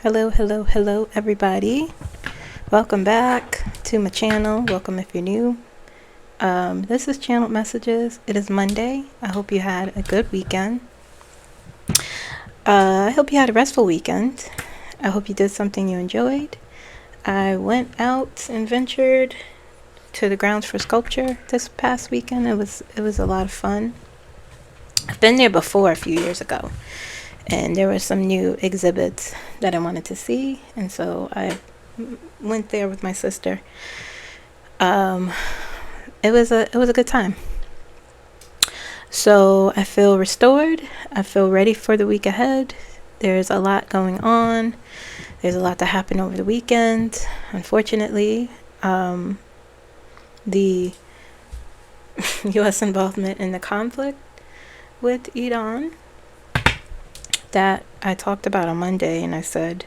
Hello, hello, hello, everybody. Welcome back to my channel. Welcome if you're new. This is Channeled Messages. It is Monday. I hope you had a good weekend. I hope you had a restful weekend. I hope you did something you enjoyed. I went out and ventured to the grounds for sculpture this past weekend. It was a lot of fun. I've been there before a few years ago, and there were some new exhibits that I wanted to see, and so I went there with my sister. It was a good time. So I feel restored. I feel ready for the week ahead. There's a lot going on. There's a lot that happened over the weekend. Unfortunately, the U.S. involvement in the conflict with Iran that I talked about on Monday, and I said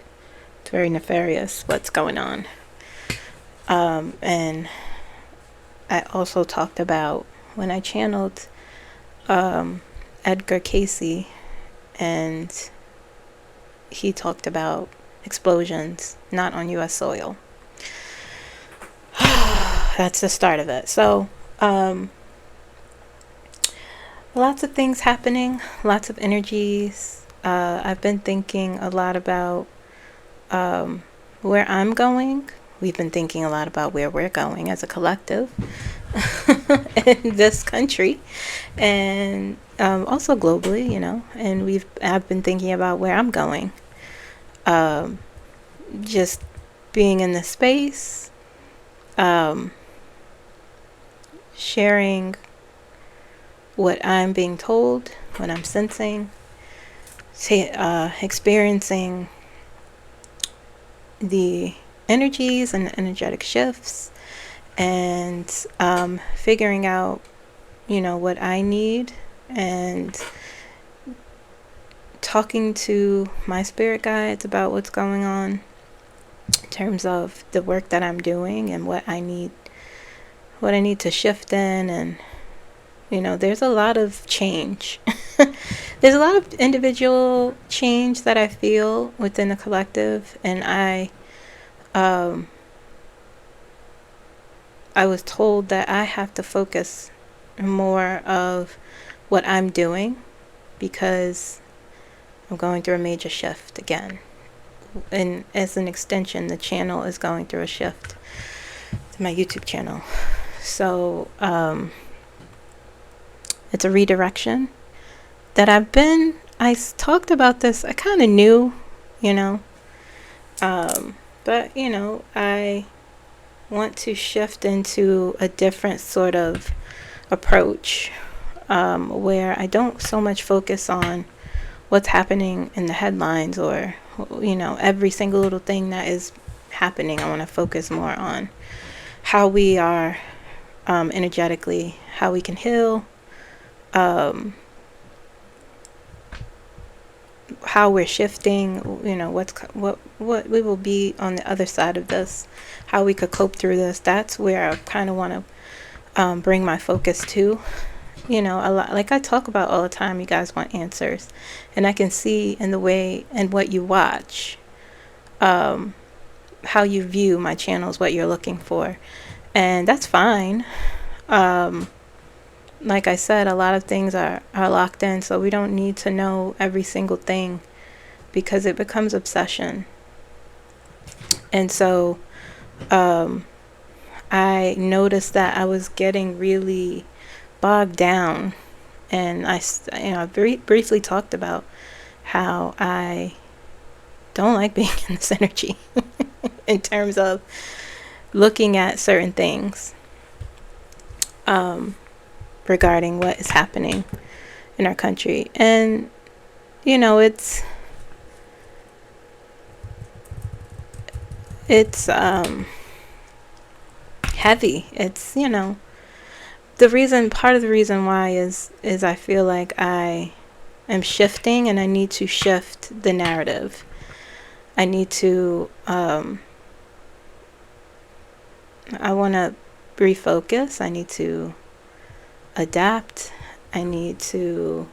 it's very nefarious what's going on. And I also talked about when I channeled Edgar Cayce, and he talked about explosions not on U.S. soil. That's the start of it. So lots of things happening, lots of energies. I've been thinking a lot about where I'm going. We've been thinking a lot about where we're going as a collective in this country, and also globally, and I've been thinking about where I'm going. Just being in this space, sharing what I'm being told, what I'm sensing, experiencing the energies and energetic shifts, and figuring out, what I need, and talking to my spirit guides about what's going on in terms of the work that I'm doing and what I need to shift in. And there's a lot of change. There's a lot of individual change that I feel within the collective, and I was told that I have to focus more of what I'm doing because I'm going through a major shift again. And as an extension, the channel is going through a shift to my YouTube channel. So it's a redirection that I talked about this. I kind of knew, but I want to shift into a different sort of approach, where I don't so much focus on what's happening in the headlines or, every single little thing that is happening. I want to focus more on how we are energetically, how we can heal, how we're shifting, what we will be on the other side of this, how we could cope through this. That's where I kind of want to bring my focus to. A lot, like I talk about all the time, you guys want answers, and I can see in the way and what you watch, how you view my channels, what you're looking for, and that's fine. Like I said, a lot of things are locked in, so we don't need to know every single thing because it becomes obsession. And so I noticed that I was getting really bogged down, and I briefly talked about how I don't like being in this energy in terms of looking at certain things regarding what is happening in our country. And it's heavy. It's part of the reason why is I feel like I am shifting, and I need to shift the narrative. I need to I want to refocus. I need to adapt. I need to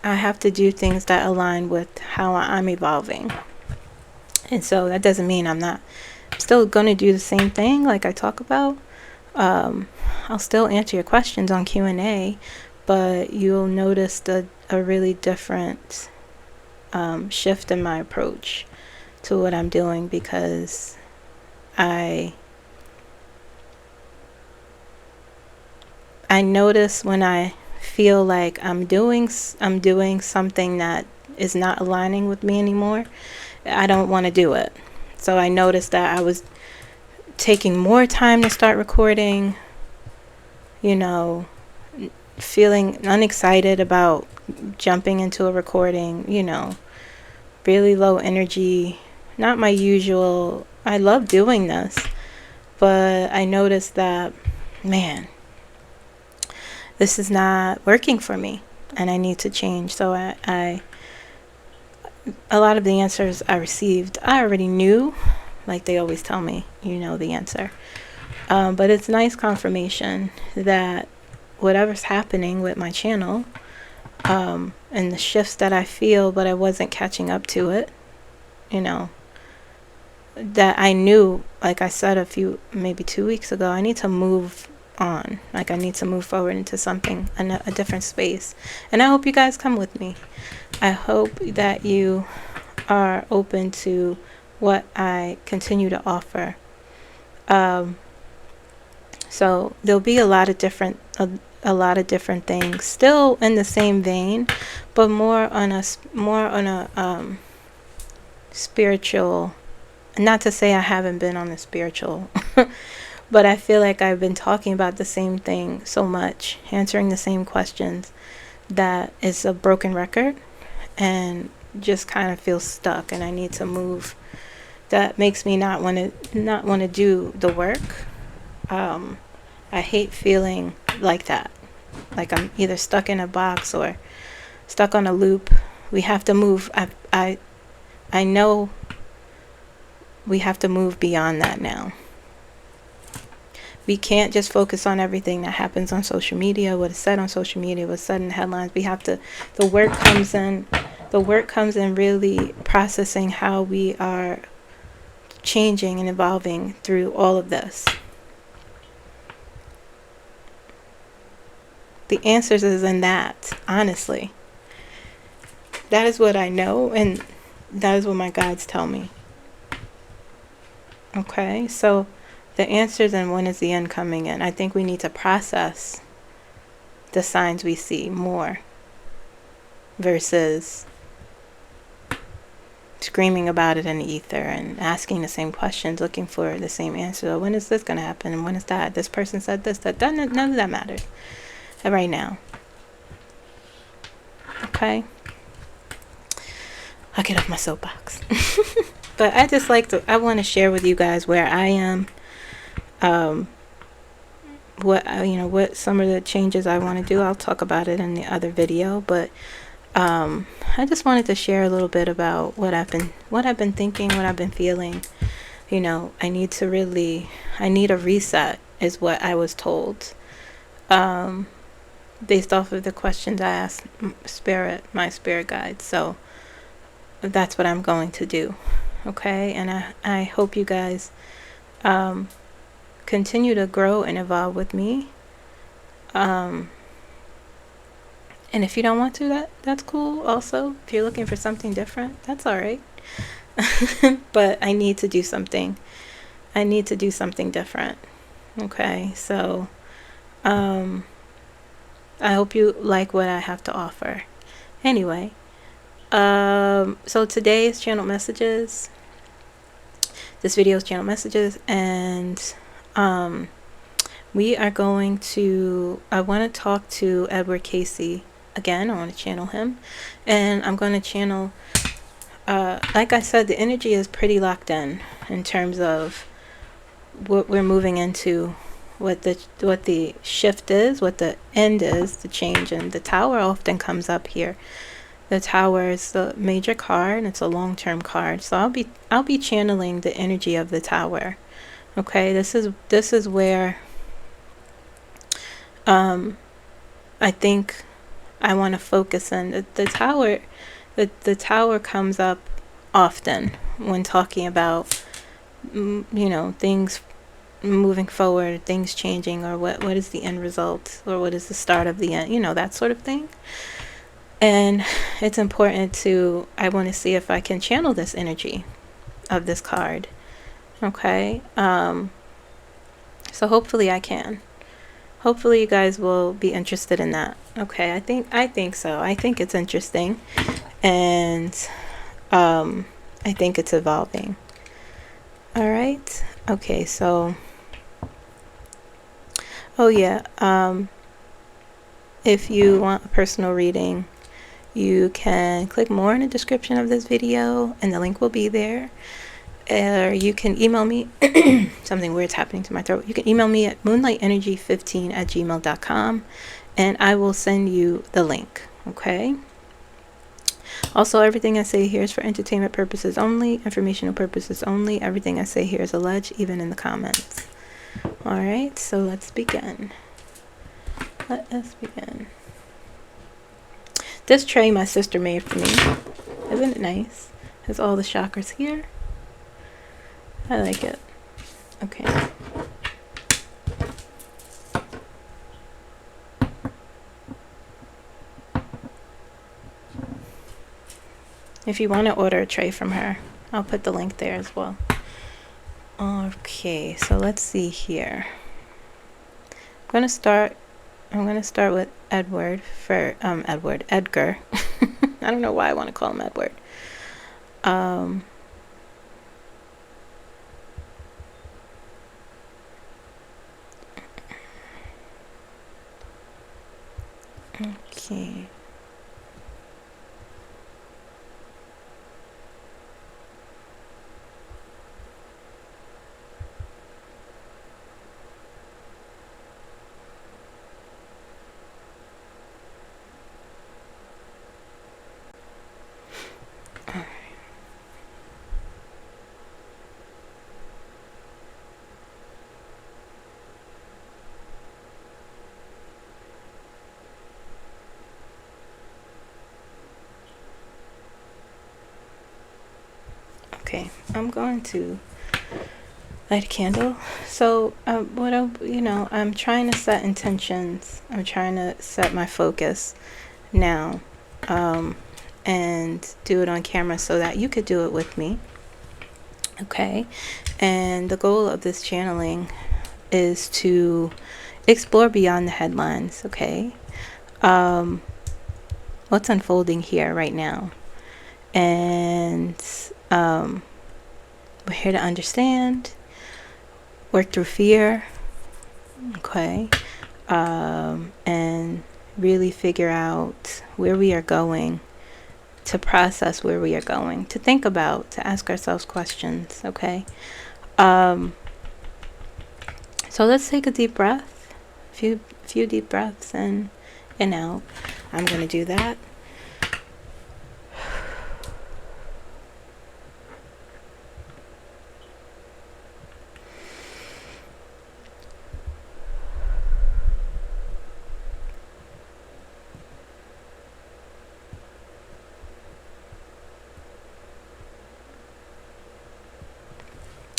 I have to do things that align with how I'm evolving. And so that doesn't mean I'm still going to do the same thing like I talk about. I'll still answer your questions on Q&A, but you'll notice a really different shift in my approach to what I'm doing, because I notice when I feel like I'm doing something that is not aligning with me anymore, I don't want to do it. So I noticed that I was taking more time to start recording, feeling unexcited about jumping into a recording, really low energy, not my usual. I love doing this, but I noticed that, man, this is not working for me and I need to change. So a lot of the answers I received, I already knew, like they always tell me, the answer. But it's nice confirmation that whatever's happening with my channel, and the shifts that I feel, but I wasn't catching up to it, that I knew, like I said maybe 2 weeks ago, I need to move on. Like I need to move forward into something, a different space. And I hope you guys come with me. I hope that you are open to what I continue to offer. So there'll be a lot of different things still in the same vein, but more on a spiritual. Not to say I haven't been on the spiritual, but I feel like I've been talking about the same thing so much, answering the same questions, that it's a broken record and just kind of feel stuck, and I need to move. That makes me not want to do the work. I hate feeling like that, like I'm either stuck in a box or stuck on a loop. We have to move. I know we have to move beyond that now. We can't just focus on everything that happens on social media, what is said on social media, what's said in headlines. We have to, the work comes in really processing how we are changing and evolving through all of this. The answers is in that, honestly. That is what I know, and that is what my guides tell me. Okay, so the answers and when is the end coming in. I think we need to process the signs we see more versus screaming about it in the ether and asking the same questions, looking for the same answer. When is this going to happen? And when is that? This person said this, that. None of that matters right now. Okay? I'll get off my soapbox. But I want to share with you guys where I am, what some of the changes I want to do. I'll talk about it in the other video, but I just wanted to share a little bit about what I've been thinking, what I've been feeling. I need a reset is what I was told, based off of the questions I asked my spirit guide. So that's what I'm going to do. Okay, and I hope you guys continue to grow and evolve with me. And if you don't want to, that's cool also. If you're looking for something different, that's all right. But I need to do something. I need to do something different. Okay, so I hope you like what I have to offer. Anyway, so today is channel messages. This video is channel messages, and we are going to, I want to talk to Edgar Cayce again. I want to channel him, and I'm going to channel, like I said, the energy is pretty locked in terms of what we're moving into, what the shift is, what the end is, the change. And the Tower often comes up here. The Tower is a major card, and it's a long-term card. So I'll be channeling the energy of the Tower. Okay, this is where I think I want to focus in. The tower, the tower comes up often when talking about, you know, things moving forward, things changing, or what is the end result, or what is the start of the end, you know, that sort of thing. And it's important to, I want to see if I can channel this energy of this card. Okay. So hopefully I can. Hopefully you guys will be interested in that. Okay, I think so. I think it's interesting, and I think it's evolving. All right. Okay, so oh yeah, if you want a personal reading, you can click more in the description of this video and the link will be there. Or you can email me. Something weird's happening to my throat. You can email me at moonlightenergy15@gmail.com and I will send you the link. Okay. Also, everything I say here is for entertainment purposes only, informational purposes only. Everything I say here is alleged, even in the comments. All right, so let's begin. Let us begin. This tray my sister made for me. Isn't it nice? Has all the chakras here. I like it. Okay. If you want to order a tray from her, I'll put the link there as well. Okay, so let's see here. I'm gonna start with Edgar. I don't know why I want to call him Edward. Okay. Okay, I'm going to light a candle. So I'm trying to set intentions. I'm trying to set my focus now, and do it on camera so that you could do it with me. Okay, and the goal of this channeling is to explore beyond the headlines. Okay, what's unfolding here right now, and we're here to understand, work through fear, okay, and really figure out where we are going, to process where we are going, to think about, to ask ourselves questions, okay. So let's take a deep breath, a few deep breaths in and out. I'm going to do that.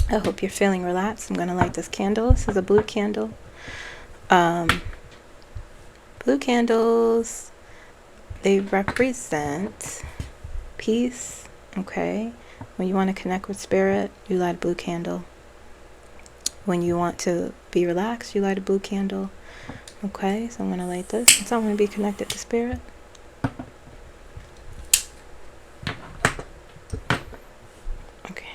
I hope you're feeling relaxed. I'm going to light this candle. This is a blue candle. Blue candles, they represent peace, okay? When you want to connect with spirit, you light a blue candle. When you want to be relaxed, you light a blue candle. Okay, so I'm going to light this. So I'm going to be connected to spirit. Okay.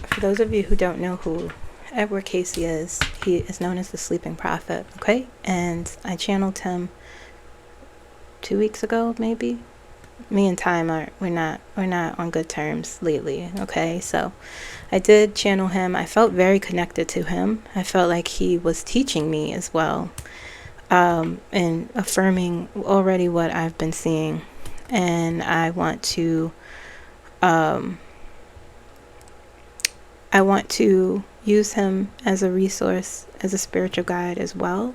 For those of you who don't know who Edgar Cayce is, he is known as the Sleeping Prophet, okay? And I channeled him 2 weeks ago, maybe. me and Time we're not on good terms lately. Okay, so I did channel him. I felt very connected to him. I felt like he was teaching me as well, and affirming already what I've been seeing. And I want to use him as a resource, as a spiritual guide as well.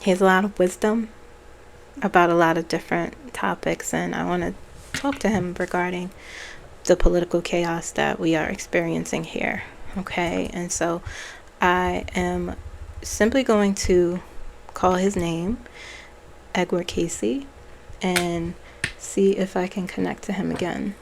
He has a lot of wisdom about a lot of different topics, and I want to talk to him regarding the political chaos that we are experiencing here. Okay, and so I am simply going to call his name, Edgar Cayce, and see if I can connect to him again.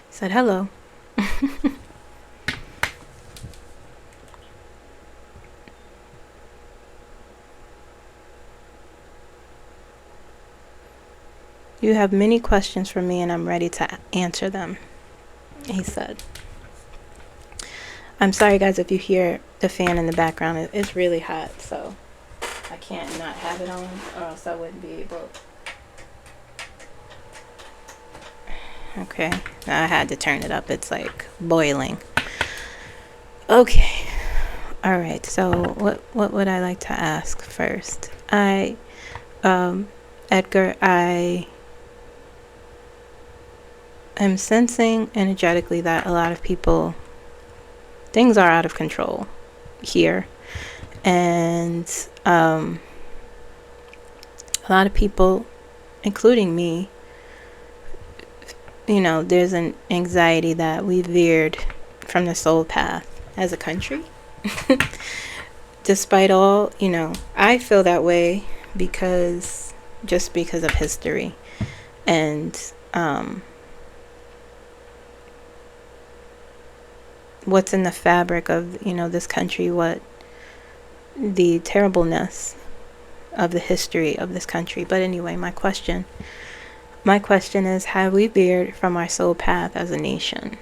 He said hello. You have many questions for me and I'm ready to answer them, he said. I'm sorry guys if you hear the fan in the background. It's really hot, so I can't not have it on or else I wouldn't be able. Okay, I had to turn it up. It's like boiling. Okay. All right. So what would I like to ask first? Edgar, I am sensing energetically that a lot of people, things are out of control here, and a lot of people, including me, there's an anxiety that we veered from the soul path as a country. Despite all, I feel that way because of history and what's in the fabric of, this country, what the terribleness of the history of this country. But anyway, my question is, have we veered from our soul path as a nation?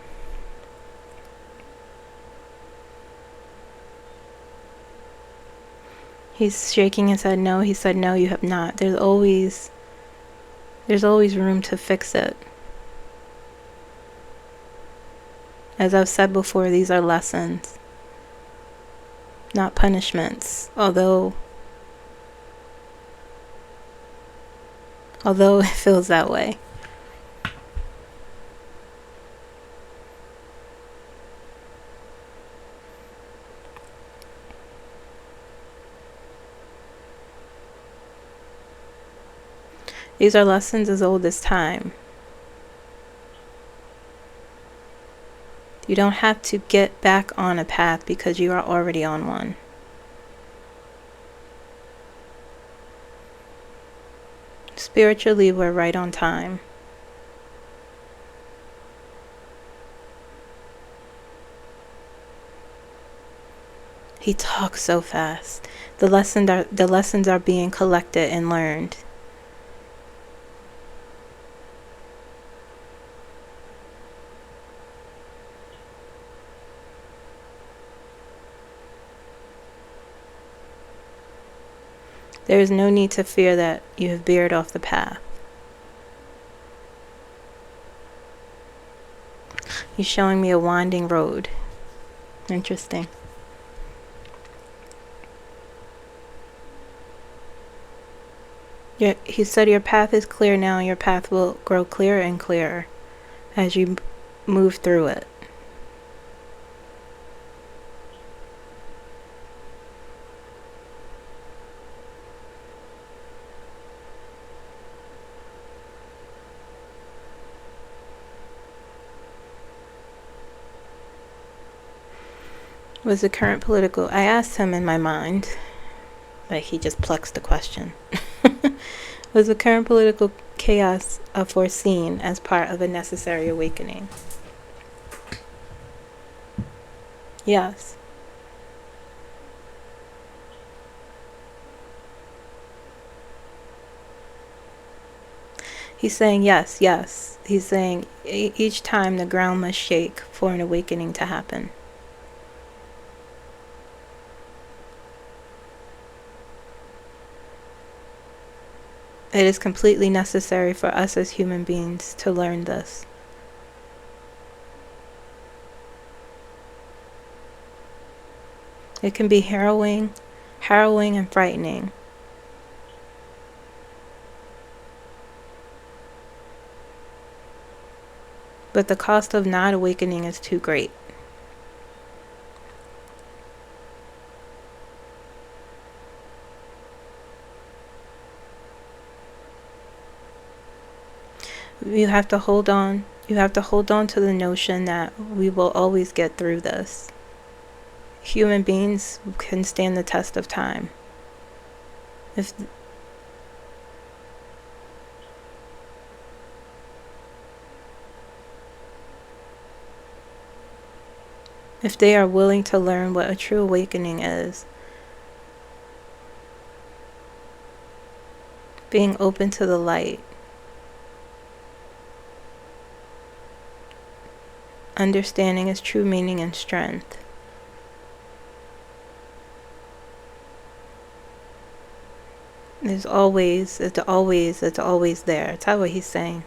He's shaking his head no. He said, no, you have not. There's always room to fix it. As I've said before, these are lessons, not punishments. Although it feels that way. These are lessons as old as time. You don't have to get back on a path because you are already on one. Spiritually, we're right on time. He talks so fast. The lessons are being collected and learned. There is no need to fear that you have veered off the path. He's showing me a winding road. Interesting. He said your path is clear now. Your path will grow clearer and clearer as you move through it. Was the current political... I asked him in my mind, like he just plucks the question. Was the current political chaos foreseen as part of a necessary awakening? Yes. He's saying yes, yes. He's saying each time the ground must shake for an awakening to happen. It is completely necessary for us as human beings to learn this. It can be harrowing and frightening. But the cost of not awakening is too great. You have to hold on. You have to hold on to the notion that we will always get through this. Human beings can stand the test of time. If they are willing to learn what a true awakening is, being open to the light, understanding its true meaning and strength. It's always there. That's what he's saying.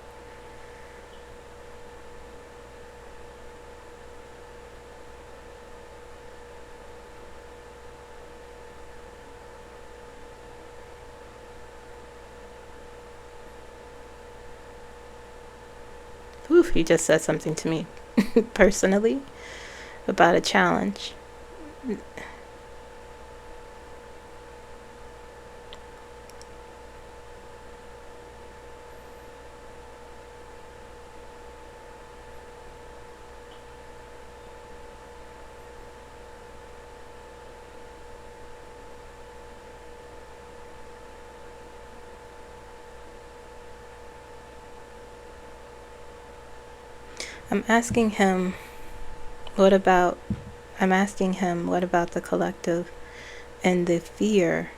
Oof, he just said something to me personally about a challenge. I'm asking him what about the collective and the fear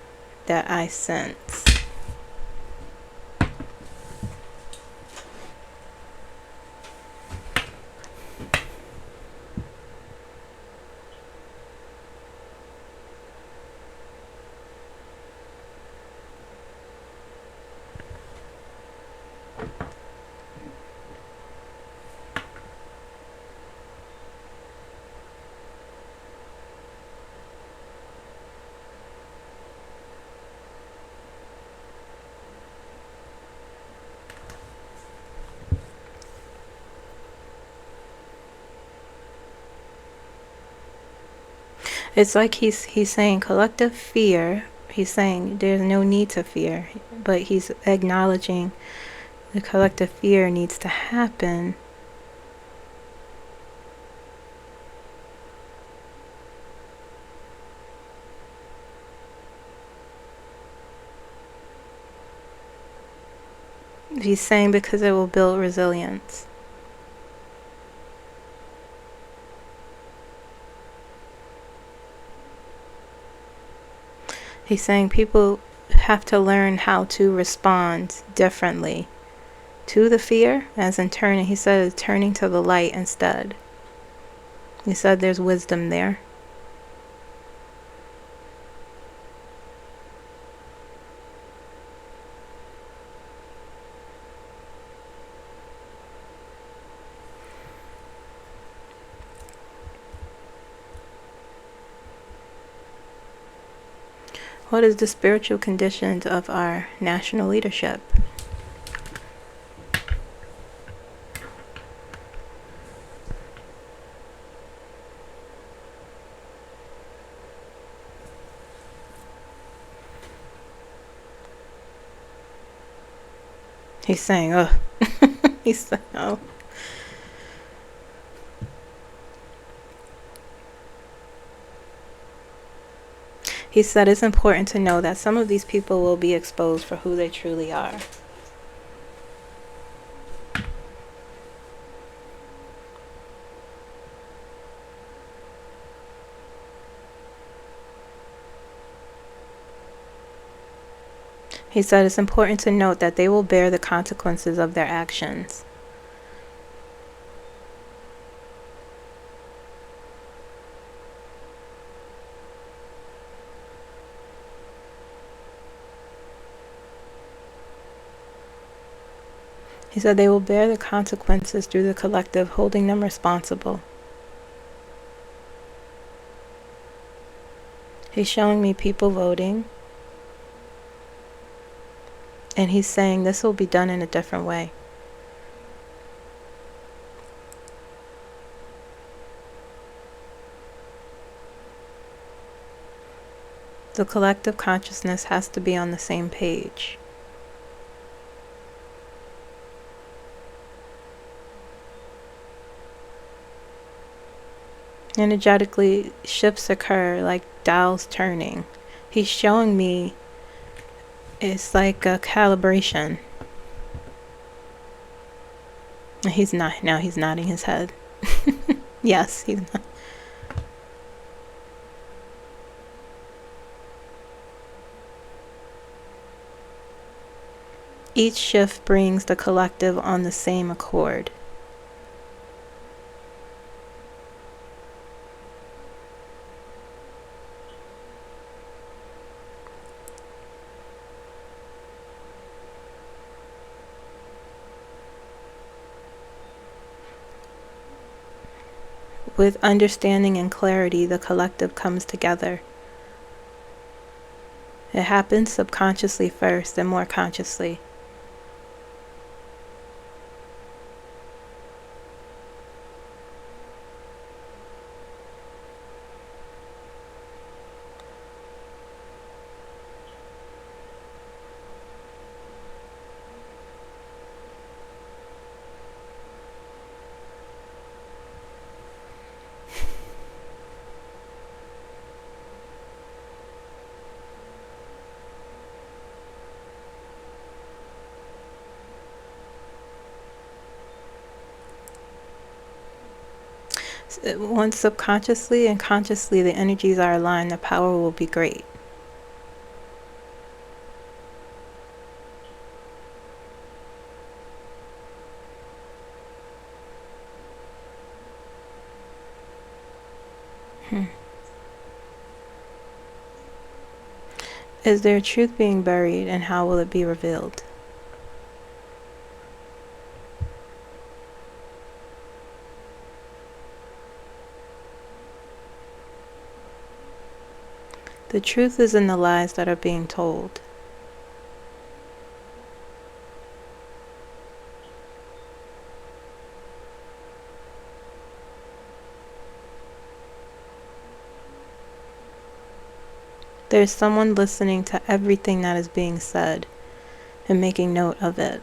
that I sense. It's like he's saying collective fear. He's saying there's no need to fear, but he's acknowledging the collective fear needs to happen. He's saying because it will build resilience. He's saying people have to learn how to respond differently to the fear, as in turning. He said turning to the light instead. He said there's wisdom there. What is the spiritual conditions of our national leadership? He's saying, oh. He's saying, oh. He said it's important to know that some of these people will be exposed for who they truly are. He said it's important to note that they will bear the consequences of their actions. He said they will bear the consequences through the collective holding them responsible. He's showing me people voting. And he's saying this will be done in a different way. The collective consciousness has to be on the same page. Energetically, shifts occur like dials turning. He's showing me it's like a calibration. He's not, now he's nodding his head. Yes, he's not. Each shift brings the collective on the same accord. With understanding and clarity, the collective comes together. It happens subconsciously first, and more consciously. Once subconsciously and consciously the energies are aligned, the power will be great. Is there truth being buried, and how will it be revealed? The truth is in the lies that are being told. There's someone listening to everything that is being said and making note of it.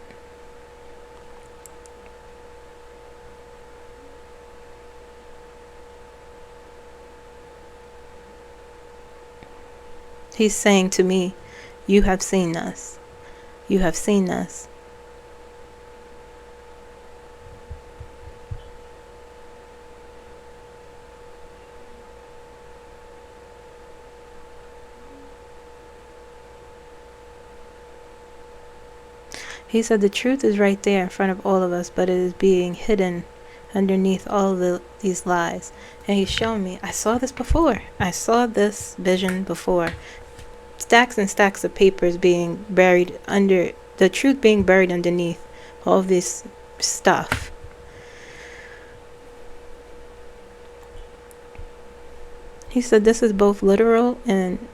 He's saying to me, you have seen this. You have seen this. He said the truth is right there in front of all of us, but it is being hidden underneath all of these lies. And he's showing me, I saw this before. I saw this vision before. Stacks and stacks of papers being buried under, the truth being buried underneath all of this stuff. He said this is both literal and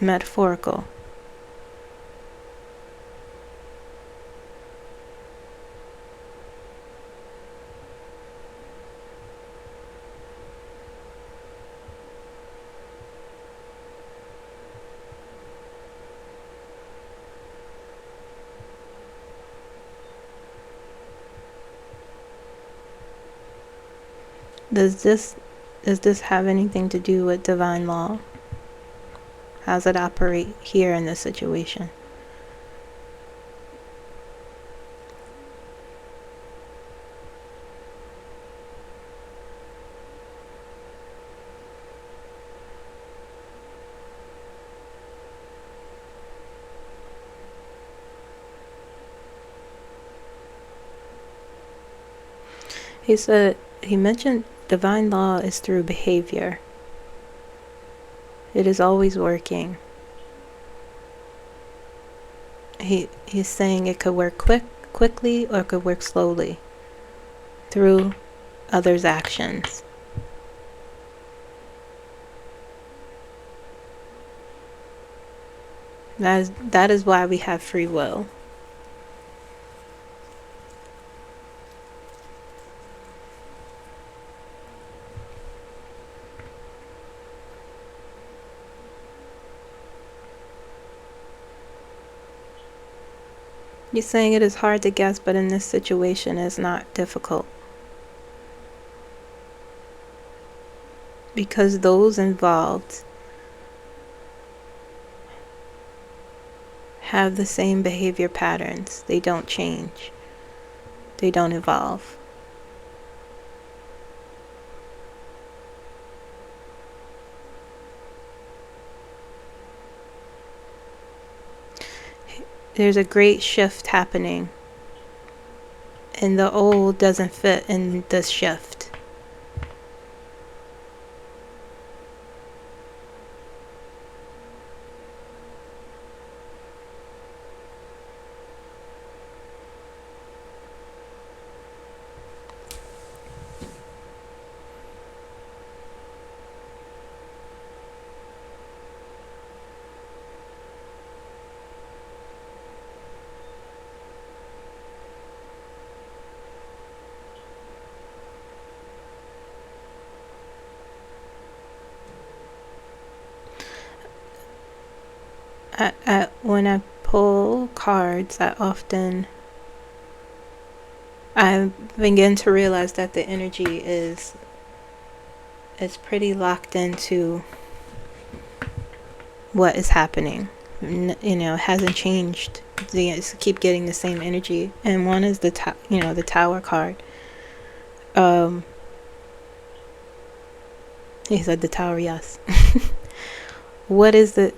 metaphorical. Does this have anything to do with divine law? How's it operate here in this situation? He mentioned divine law is through behavior. It is always working. He's saying it could work quickly or it could work slowly through others' actions. That is why we have free will. You're saying it is hard to guess, but in this situation it's not difficult. Because those involved have the same behavior patterns. They don't change. They don't evolve. There's a great shift happening, and the old doesn't fit in this shift. When I pull cards, I begin to realize that the energy is pretty locked into what is happening. It hasn't changed. It's keep getting the same energy. And one is the Tower card. He said the Tower, yes. What is the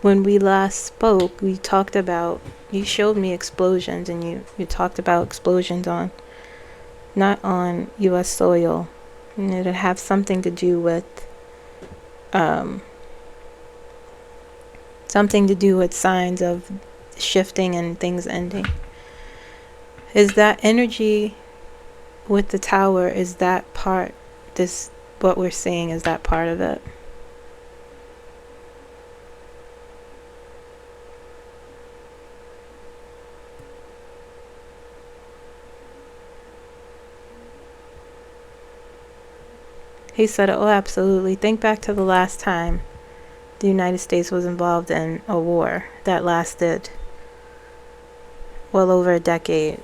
when we last spoke, we talked about, you showed me explosions, and you talked about explosions not on US soil, and it'd have something to do with signs of shifting and things ending. Is that energy with the Tower, is that part, what we're seeing, is that part of it? He said, oh, absolutely. Think back to the last time the United States was involved in a war that lasted well over a decade.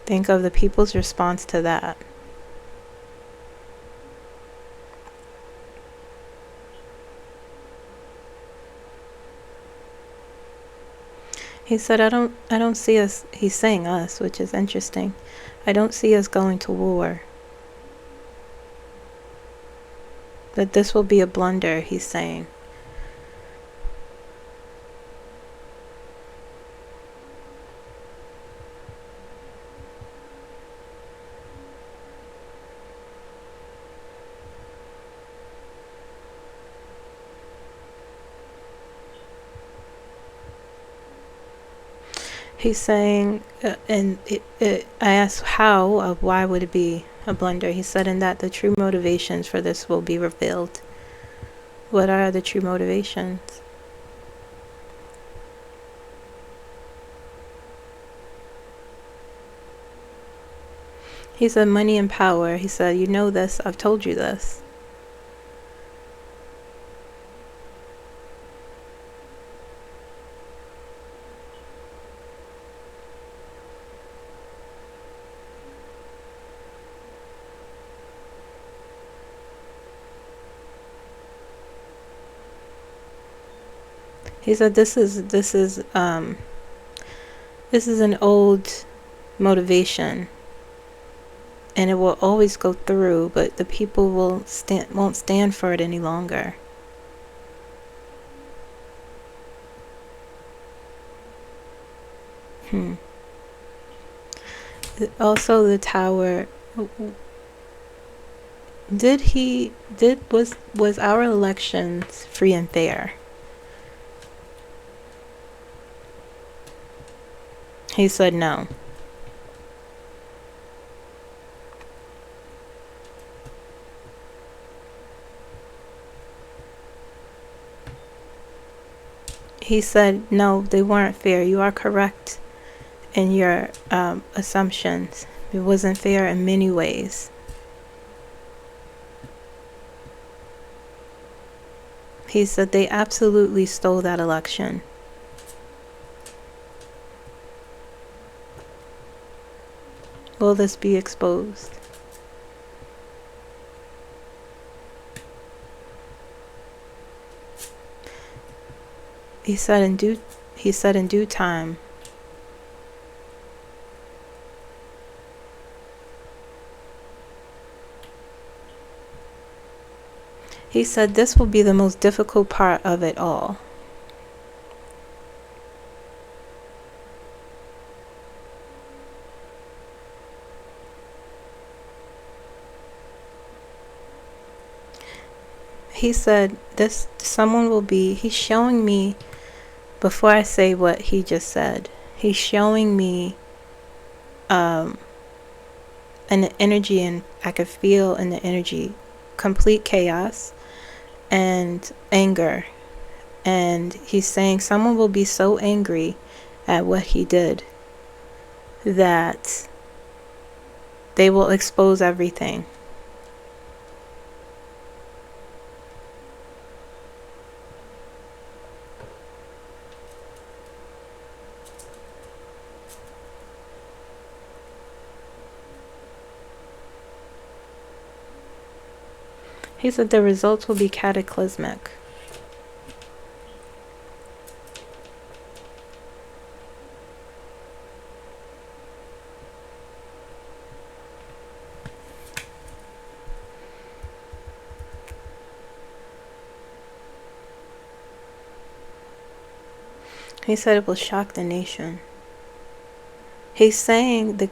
Think of the people's response to that. He said, I don't see us, he's saying us, which is interesting. I don't see us going to war. That this will be a blunder, he's saying. He's saying, I asked how, why would it be a blunder? He said, in that the true motivations for this will be revealed. What are the true motivations? He said, money and power. He said, you know this, I've told you this. He said this is an old motivation, and it will always go through, but the people won't stand for it any longer. Also, the tower. Was our elections free and fair? He said no. He said no, they weren't fair. You are correct in your assumptions. It wasn't fair in many ways. He said they absolutely stole that election. Will this be exposed? He said in due time. He said this will be the most difficult part of it all. He said he's showing me, before I say what he just said, he's showing me an energy, and I could feel in the energy complete chaos and anger. And he's saying someone will be so angry at what he did that they will expose everything. He said the results will be cataclysmic. He said it will shock the nation. He's saying the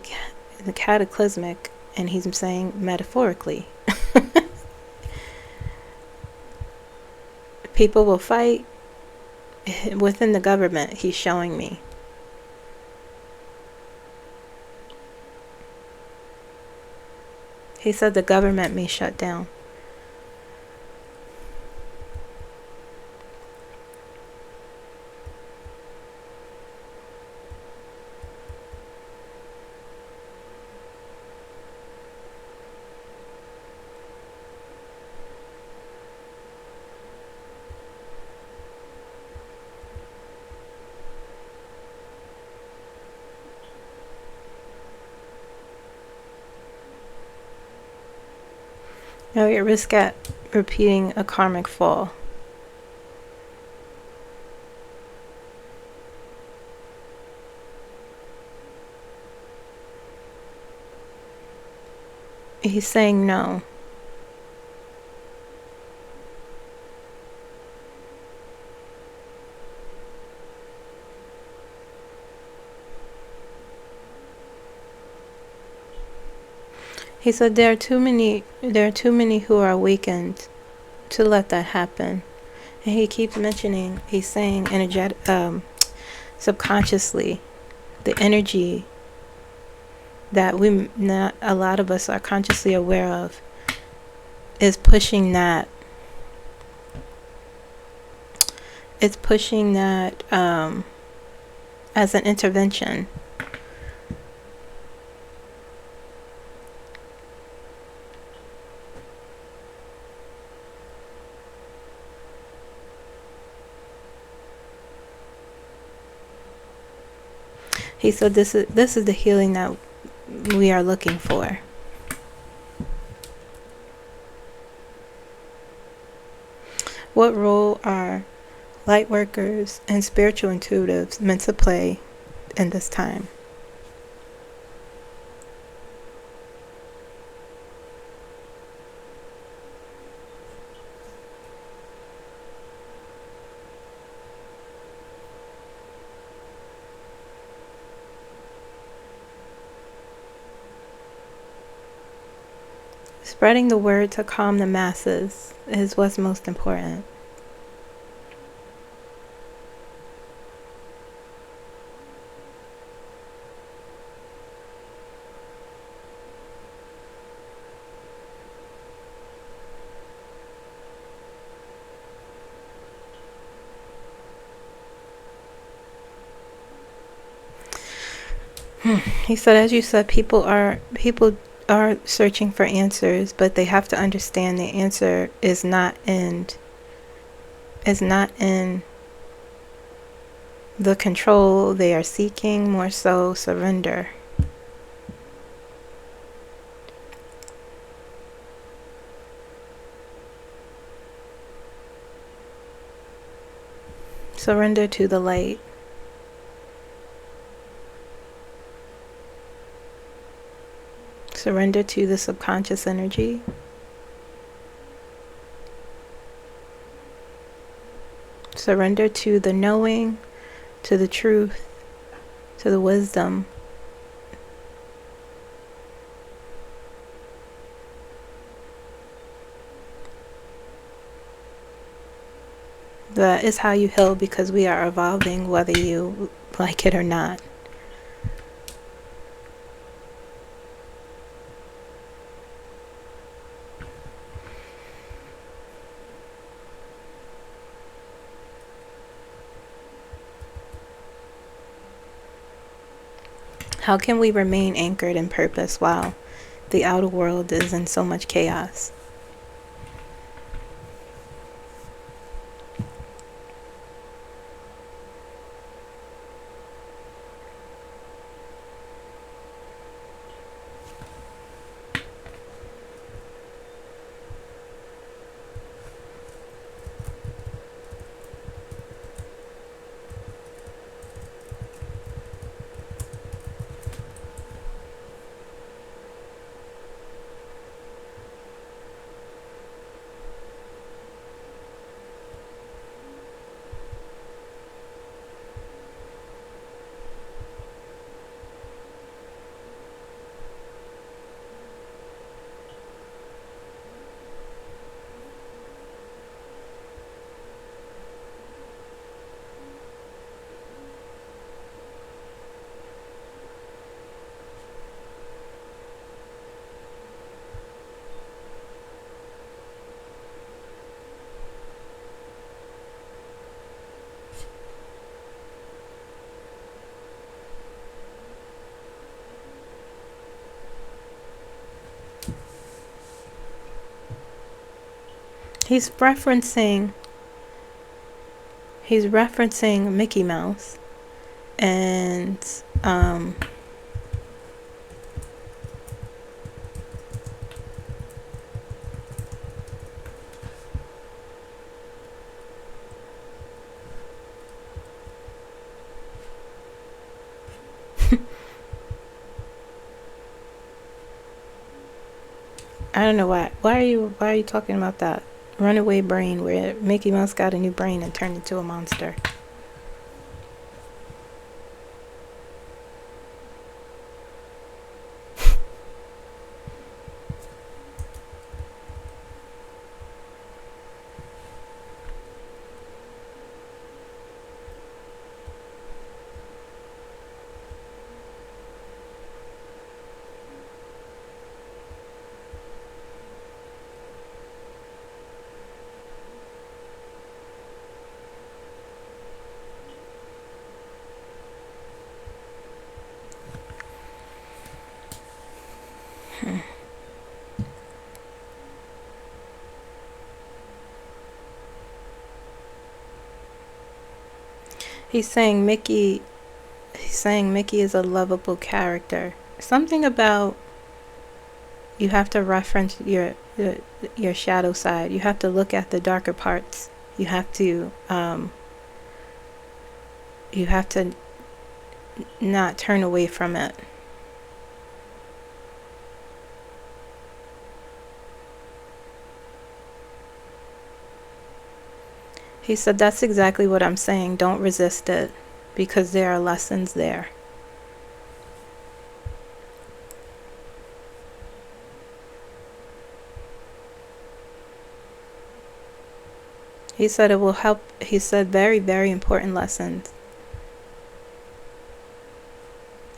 cataclysmic, and he's saying metaphorically. People will fight within the government, he's showing me. He said the government may shut down. Now you're at risk at repeating a karmic fall. He's saying no. He said there are too many who are awakened to let that happen. And he keeps mentioning, he's saying subconsciously, the energy that a lot of us are consciously aware of is pushing that. It's pushing that as an intervention. He said this is the healing that we are looking for. What role are light workers, and spiritual intuitives meant to play in this time. Spreading the word to calm the masses is what's most important. He said, as you said, people are searching for answers, but they have to understand the answer is not in the control they are seeking, more so surrender. Surrender to the light. Surrender to the subconscious energy. Surrender to the knowing, to the truth, to the wisdom. That is how you heal, because we are evolving whether you like it or not. How can we remain anchored in purpose while the outer world is in so much chaos? He's referencing Mickey Mouse, and I don't know why. Why are you talking about that runaway brain where Mickey Mouse got a new brain and turned into a monster? He's saying Mickey is a lovable character. Something about you have to reference your shadow side. You have to look at the darker parts. You have to you have to not turn away from it. He said, that's exactly what I'm saying. Don't resist it, because there are lessons there. He said it will help. He said very, very important lessons.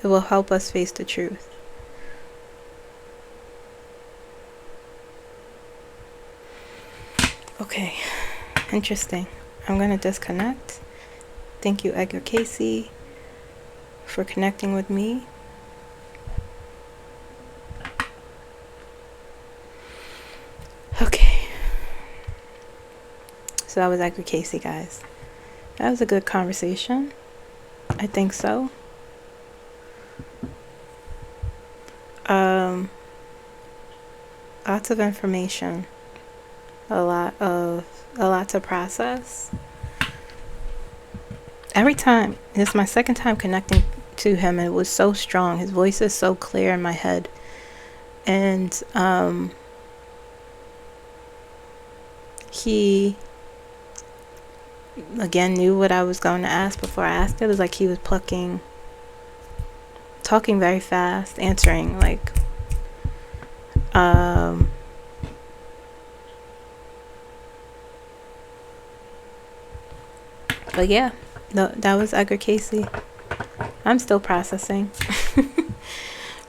It will help us face the truth. Okay, interesting. I'm going to disconnect. Thank you, Edgar Cayce, for connecting with me. Okay. So that was Edgar Cayce, guys. That was a good conversation. I think so. Lots of information. A lot to process. Every time, this is my second time connecting to him, and it was so strong. His voice is so clear in my head. And he again knew what I was going to ask before I asked it. It was like he was talking very fast, answering like but yeah, that was Edgar Cayce. I'm still processing.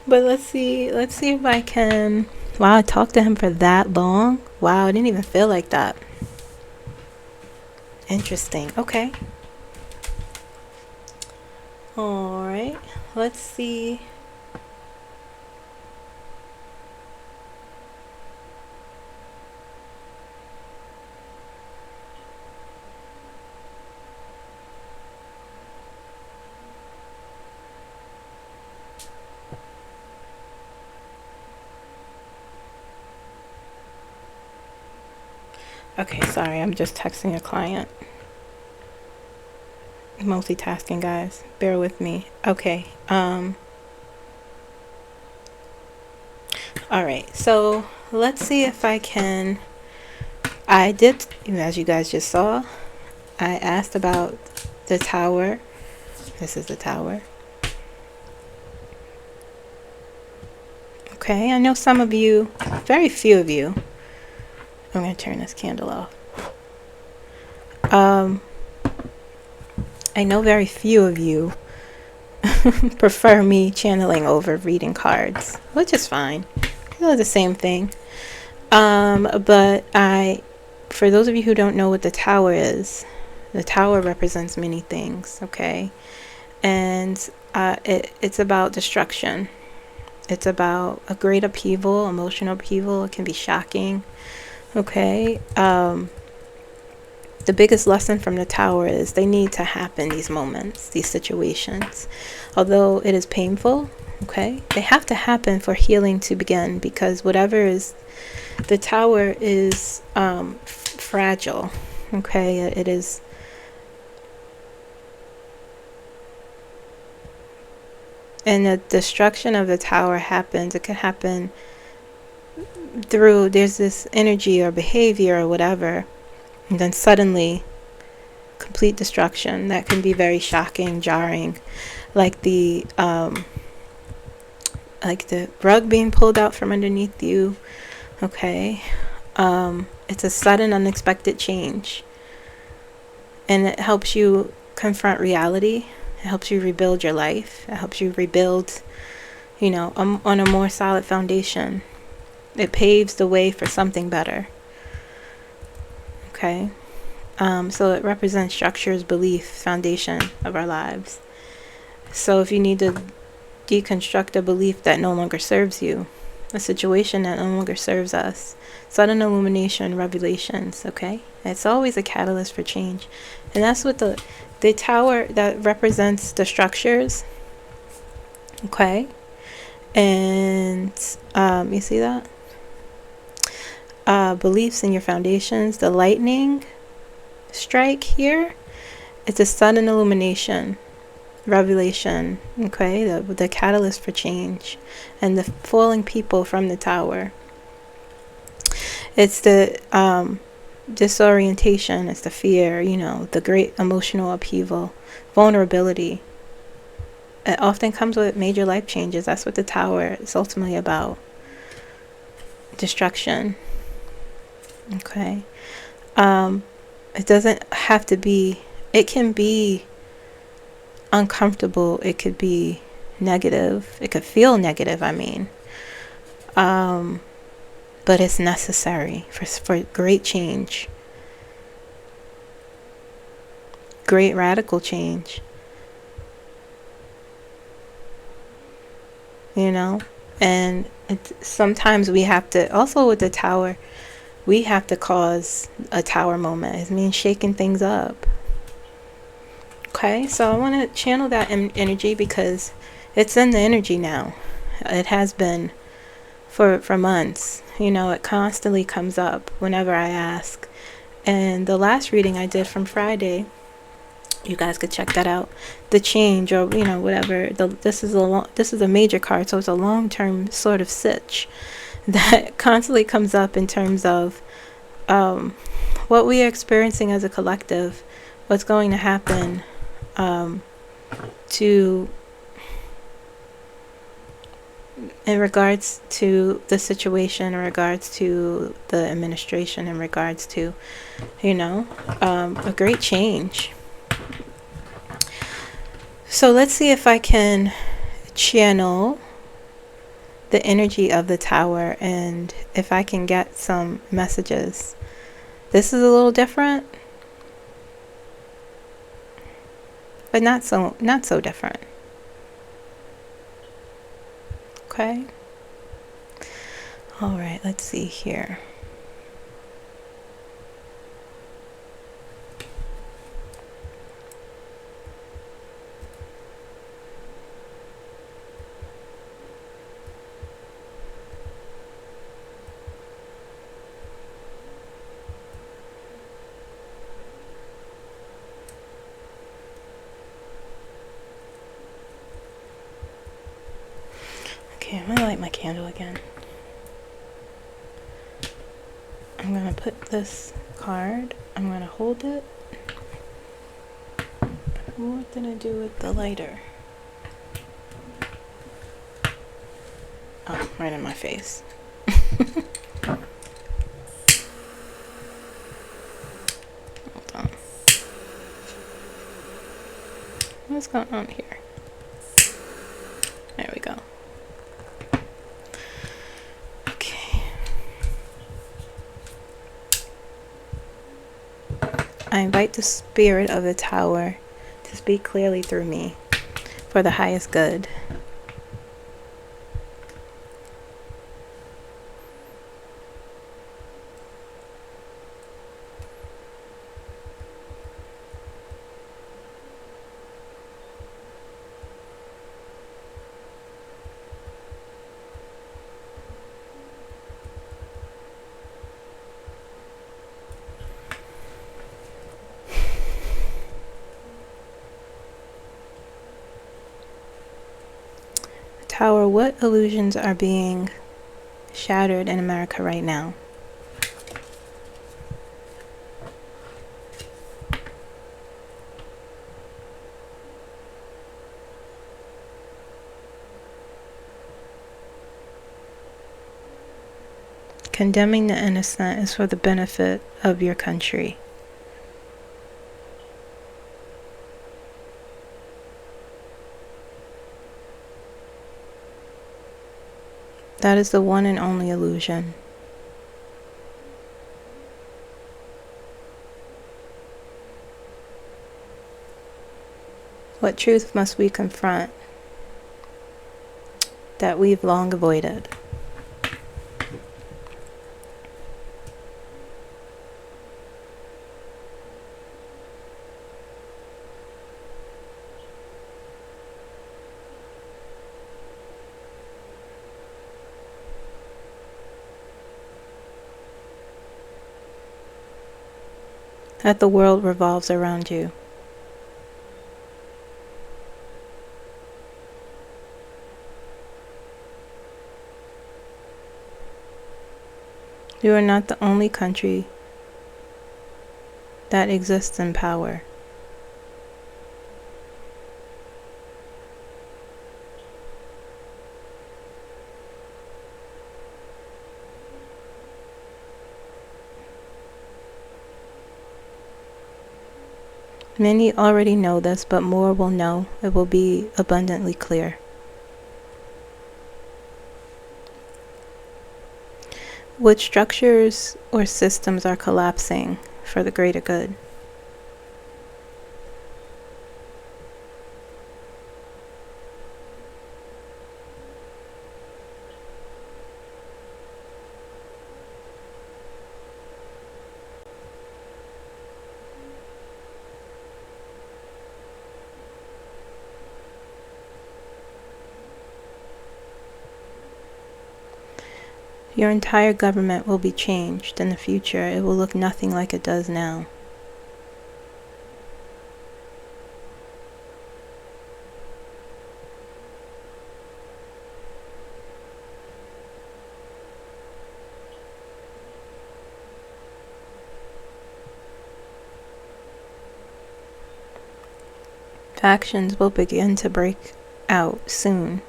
But let's see if I can. Wow, I talked to him for that long. Wow, I didn't even feel like that. Interesting. Okay. All right. Let's see. Okay, sorry, I'm just texting a client. Multitasking, guys. Bear with me. Okay. All right. So let's see if I can. I did, as you guys just saw, I asked about the tower. This is the tower. Okay, I know some of you, very few of you. I'm going to turn this candle off. I know very few of you prefer me channeling over reading cards, which is fine. They're the same thing. But for those of you who don't know what the tower is, the tower represents many things, okay? And it's about destruction. It's about a great upheaval, emotional upheaval. It can be shocking, okay? The biggest lesson from the tower is they need to happen, these moments, these situations. Although it is painful, okay, they have to happen for healing to begin, because whatever is, the tower is fragile, okay? It is, and the destruction of the tower happens, it can happen through, there's this energy or behavior or whatever, and then suddenly complete destruction that can be very shocking, jarring, like the rug being pulled out from underneath you, okay? It's a sudden, unexpected change, and it helps you confront reality. It helps you rebuild your life. It helps you rebuild, on a more solid foundation. It paves the way for something better. Okay, so it represents structures, belief, foundation of our lives. So if you need to deconstruct a belief that no longer serves you, a situation that no longer serves us, sudden illumination, revelations, okay? It's always a catalyst for change. And that's what the tower, that represents the structures, okay? And you see that? Beliefs in your foundations, the lightning strike here, it's a sudden illumination, revelation, okay, the catalyst for change, and the falling people from the tower. It's the disorientation, it's the fear, the great emotional upheaval, vulnerability. It often comes with major life changes. That's what the tower is ultimately about. Destruction. Okay. It doesn't have to be, it can be uncomfortable, it could be negative, it could feel negative, but it's necessary for great change, great radical change, and sometimes we have to, also with the tower, we have to cause a tower moment. It means shaking things up. Okay, so I want to channel that energy because it's in the energy now. It has been for months. It constantly comes up whenever I ask. And the last reading I did from Friday, you guys could check that out. The change, or whatever. This is a major card, so it's a long-term sort of sitch that constantly comes up in terms of what we are experiencing as a collective, what's going to happen in regards to the situation, in regards to the administration, in regards to, a great change. So let's see if I can channel the energy of the tower and if I can get some messages. This is a little different, but not so different. Okay. All right, let's see here. Okay, I'm gonna light my candle again. I'm gonna put this card, I'm gonna hold it. What did I do with the lighter? Oh, right in my face. Hold on. What's going on here? There we go. Okay. I invite the spirit of the tower to speak clearly through me for the highest good. Tower, what illusions are being shattered in America right now? Condemning the innocent is for the benefit of your country. That is the one and only illusion. What truth must we confront that we've long avoided? That the world revolves around you. You are not the only country that exists in power. Many already know this, but more will know. It will be abundantly clear. What structures or systems are collapsing for the greater good? Your entire government will be changed in the future. It will look nothing like it does now. Factions will begin to break out soon.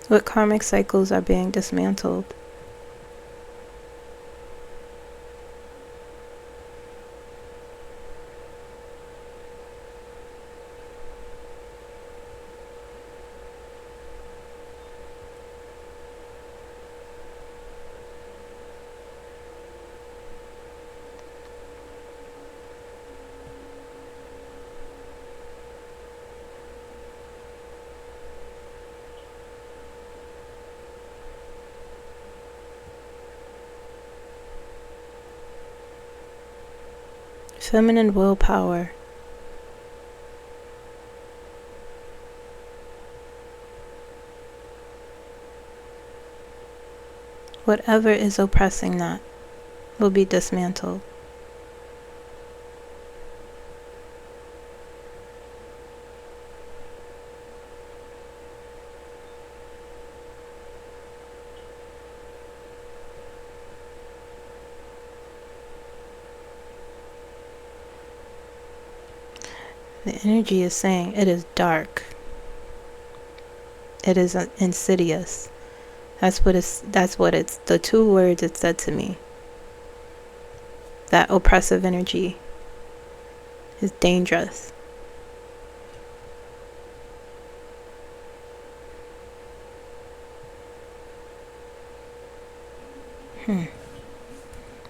What karmic cycles are being dismantled? Feminine willpower. Whatever is oppressing that will be dismantled. The energy is saying it is dark. It is insidious. That's what it's the two words it said to me. That oppressive energy is dangerous.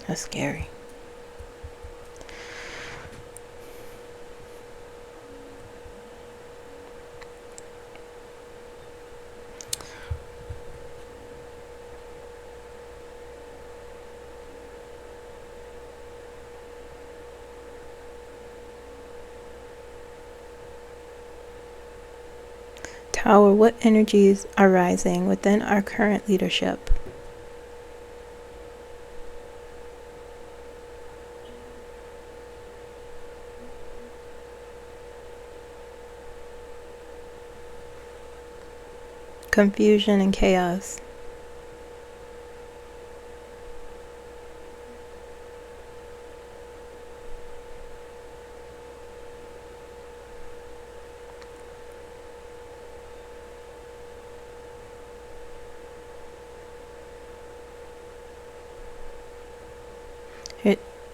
That's scary. Tower, what energies are rising within our current leadership? Confusion and chaos.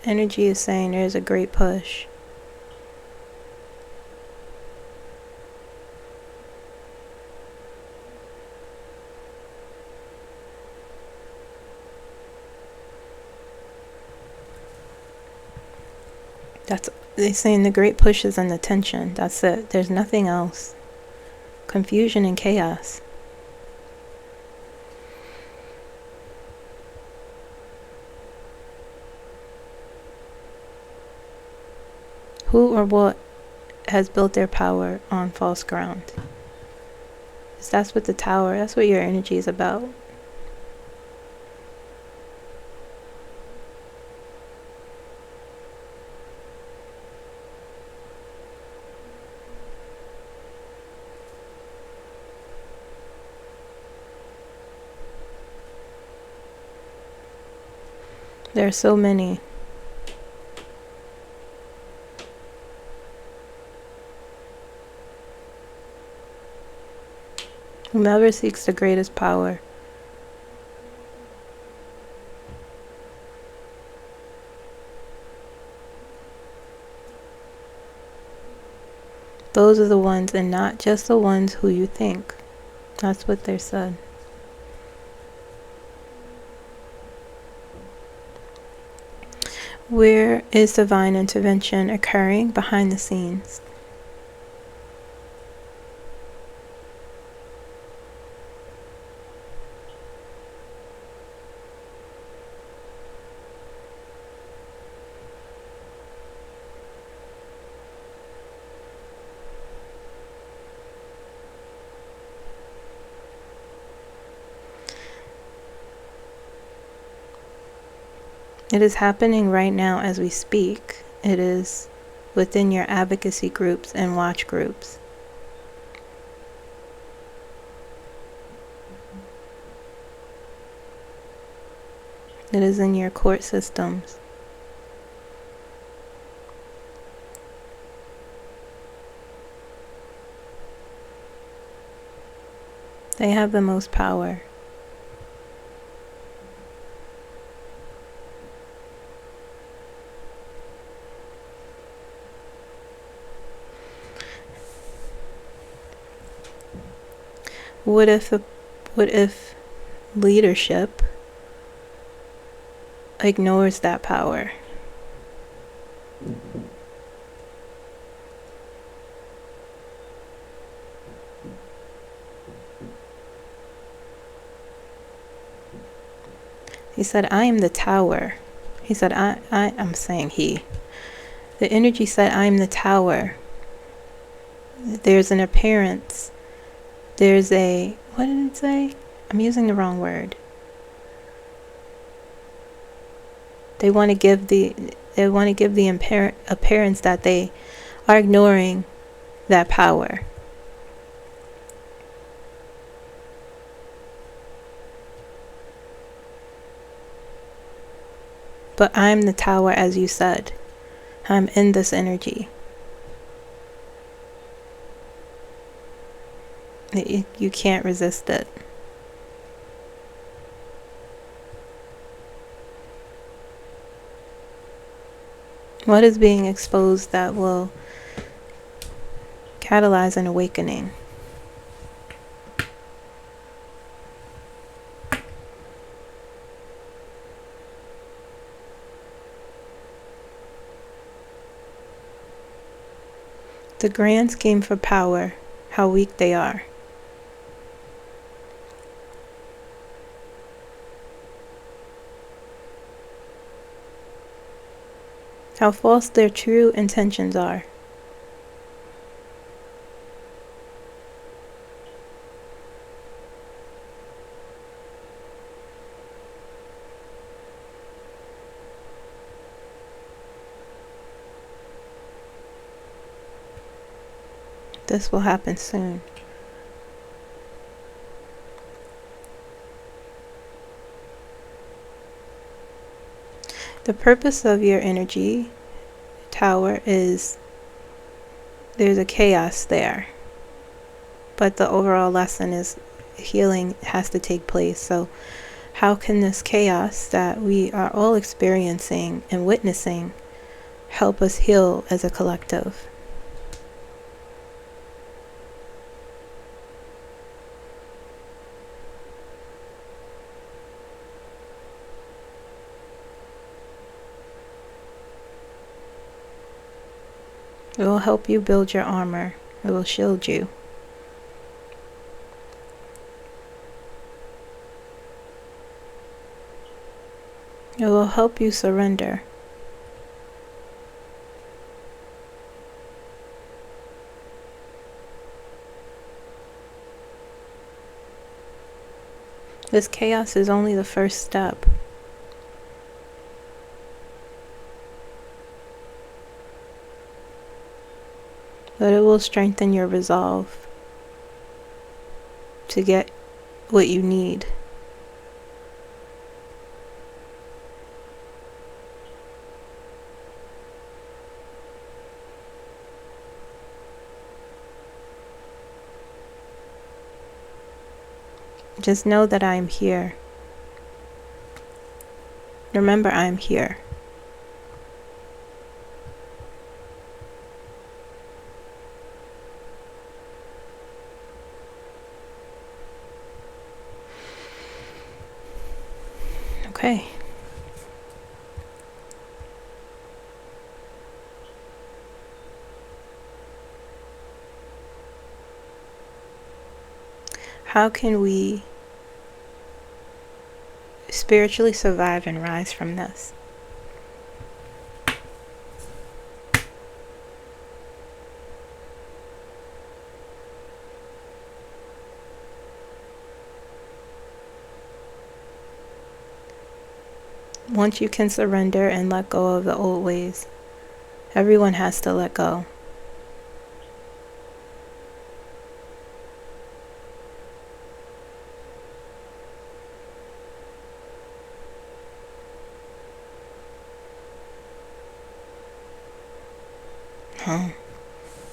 Energy is saying there's a great push. They're saying the great push is an attention. That's it. There's nothing else. Confusion and chaos. Who or what has built their power on false ground. That's what the tower, that's what your energy is about. There are so many. Whomever seeks the greatest power. Those are the ones, and not just the ones who you think. That's what they said. Where is divine intervention occurring? Behind the scenes. It is happening right now as we speak. It is within your advocacy groups and watch groups. It is in your court systems. They have the most power. What if leadership ignores that power? He said, I am the tower. He said, I'm saying he. The energy said, I am the tower. There's an appearance. There's a, what did it say? I'm using the wrong word. They want to give the appearance that they are ignoring that power. But I'm the tower, as you said. I'm in this energy. You can't resist it. What is being exposed that will catalyze an awakening? The grand scheme for power, how weak they are. How false their true intentions are. This will happen soon. The purpose of your energy tower is there's a chaos there, but the overall lesson is healing has to take place. So how can this chaos that we are all experiencing and witnessing help us heal as a collective? It will help you build your armor. It will shield you. It will help you surrender. This chaos is only the first step. But it will strengthen your resolve to get what you need. Just know that I am here. Remember, I am here. Okay. How can we spiritually survive and rise from this? Once you can surrender and let go of the old ways, everyone has to let go.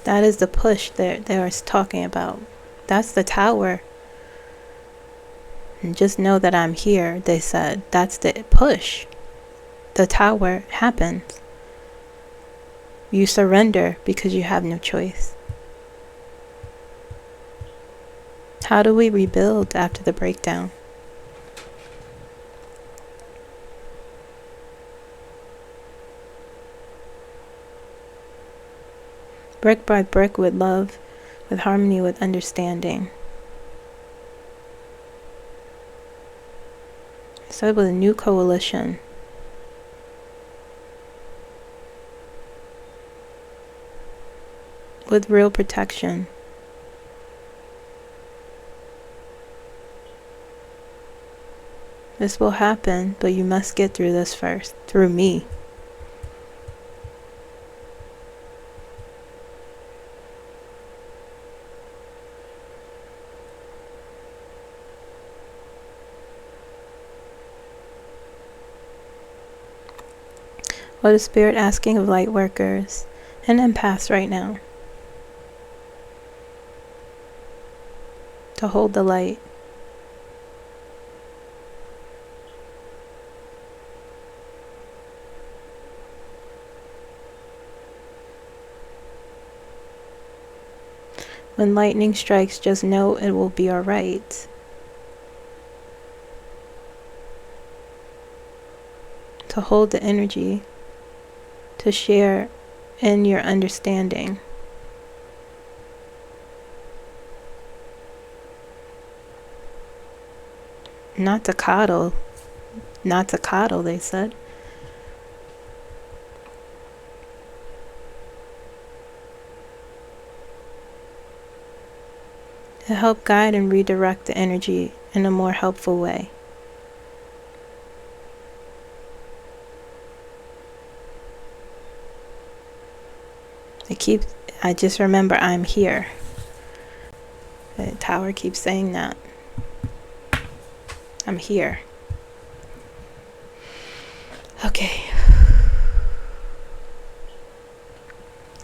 That is the push that they're talking about. That's the tower. And just know that I'm here, they said. That's the push. The tower happens. You surrender because you have no choice. How do we rebuild after the breakdown? Brick by brick, with love, with harmony, with understanding. So with a new coalition. With real protection. This will happen, but you must get through this first, through me. What is Spirit asking of light workers and empaths right now? To hold the light. When lightning strikes, just know it will be alright. To hold the energy. To share in your understanding. Not to coddle. Not to coddle, they said. To help guide and redirect the energy in a more helpful way. I just remember I'm here. The tower keeps saying that. I'm here. Okay.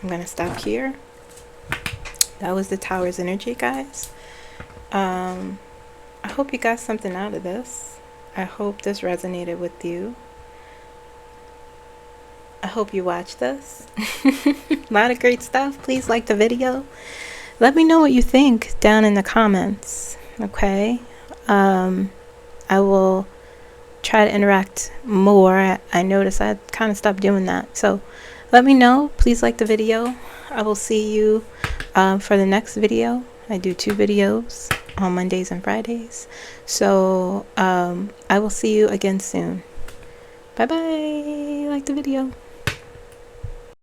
I'm gonna stop here. That was the tower's energy, guys. I hope you got something out of this. I hope this resonated with you. I hope you watch this. A lot of great stuff. Please like the video. Let me know what you think down in the comments. Okay. I will try to interact more. I noticed I kind of stopped doing that. So let me know. Please like the video. I will see you for the next video. I do 2 videos on Mondays and Fridays. So I will see you again soon. Bye bye. Like the video.